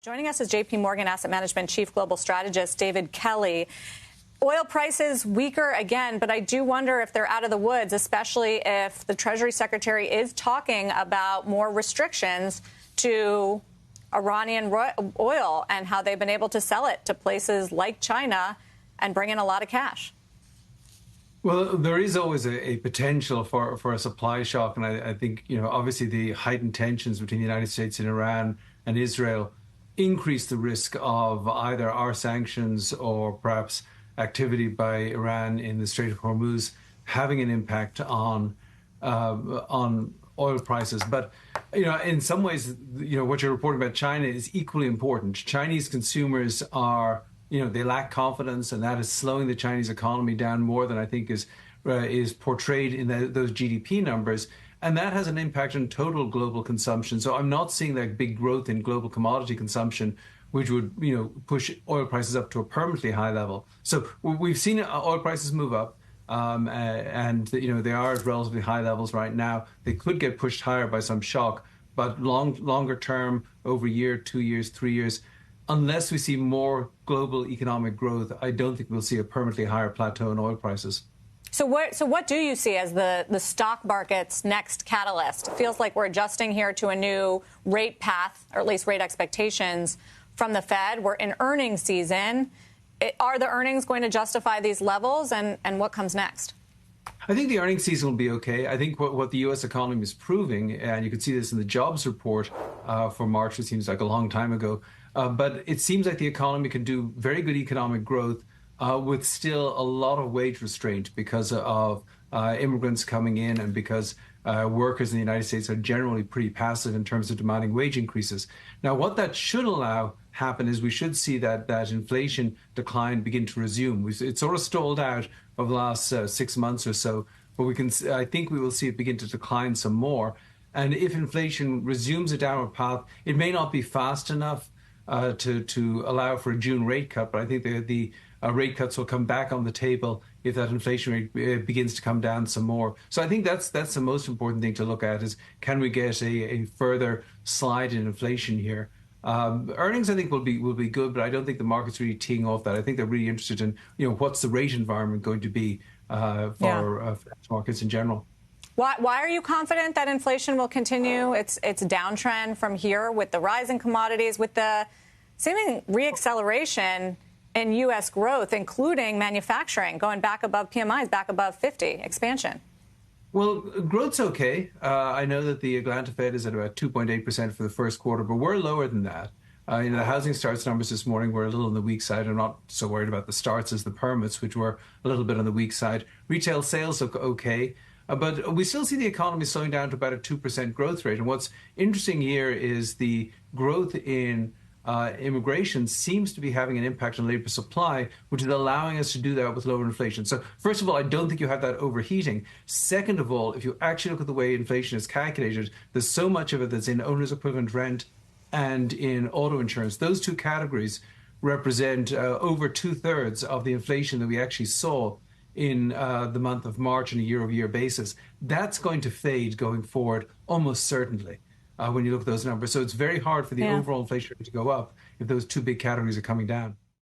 Joining us is JPMorgan Asset Management Chief Global Strategist David Kelly. Oil prices weaker again, but I do wonder if they're out of the woods, especially if the Treasury Secretary is talking about more restrictions to Iranian oil and how they've been able to sell it to places like China and bring in a lot of cash. Well, there is always a potential for a supply shock. And I think, obviously the heightened tensions between the United States and Iran and Israel increase the risk of either our sanctions or perhaps activity by Iran in the Strait of Hormuz having an impact on oil prices. But, in some ways, what you're reporting about China is equally important. Chinese consumers are, they lack confidence, and that is slowing the Chinese economy down more than I think is portrayed in those GDP numbers. And that has an impact on total global consumption. So I'm not seeing that big growth in global commodity consumption, which would, push oil prices up to a permanently high level. So we've seen oil prices move up, and they are at relatively high levels right now. They could get pushed higher by some shock, but longer term, over a year, 2 years, 3 years, unless we see more global economic growth, I don't think we'll see a permanently higher plateau in oil prices. So what do you see as the stock market's next catalyst? It feels like we're adjusting here to a new rate path, or at least rate expectations from the Fed. We're in earnings season. Are the earnings going to justify these levels, and what comes next? I think the earnings season will be okay. I think what the U.S. economy is proving, and you can see this in the jobs report for March, it seems like a long time ago, but it seems like the economy can do very good economic growth with still a lot of wage restraint because of immigrants coming in and because workers in the United States are generally pretty passive in terms of demanding wage increases. Now, what that should allow happen is we should see that inflation decline begin to resume. It's sort of stalled out over the last 6 months or so, but I think we will see it begin to decline some more. And if inflation resumes a downward path, it may not be fast enough to allow for a June rate cut, but I think the rate cuts will come back on the table if that inflation rate begins to come down some more. So I think that's the most important thing to look at is, can we get a further slide in inflation here? Earnings, I think, will be good, but I don't think the market's really teeing off that. I think they're really interested in, what's the rate environment going to be for financial markets in general. Why are you confident that inflation will continue its downtrend from here with the rise in commodities, with the seeming reacceleration in U.S. growth, including manufacturing, going back above PMIs, back above 50, expansion? Well, growth's okay. I know that the Atlanta Fed is at about 2.8% for the first quarter, but we're lower than that. The housing starts numbers this morning were a little on the weak side. I'm not so worried about the starts as the permits, which were a little bit on the weak side. Retail sales look okay. But we still see the economy slowing down to about a 2% growth rate. And what's interesting here is the growth in immigration seems to be having an impact on labor supply, which is allowing us to do that with lower inflation. So first of all, I don't think you have that overheating. Second of all, if you actually look at the way inflation is calculated, there's so much of it that's in owner's equivalent rent and in auto insurance. Those two categories represent over 2/3 of the inflation that we actually saw in the month of March on a year-over-year basis. That's going to fade going forward almost certainly when you look at those numbers. So it's very hard for the overall inflation rate to go up if those two big categories are coming down.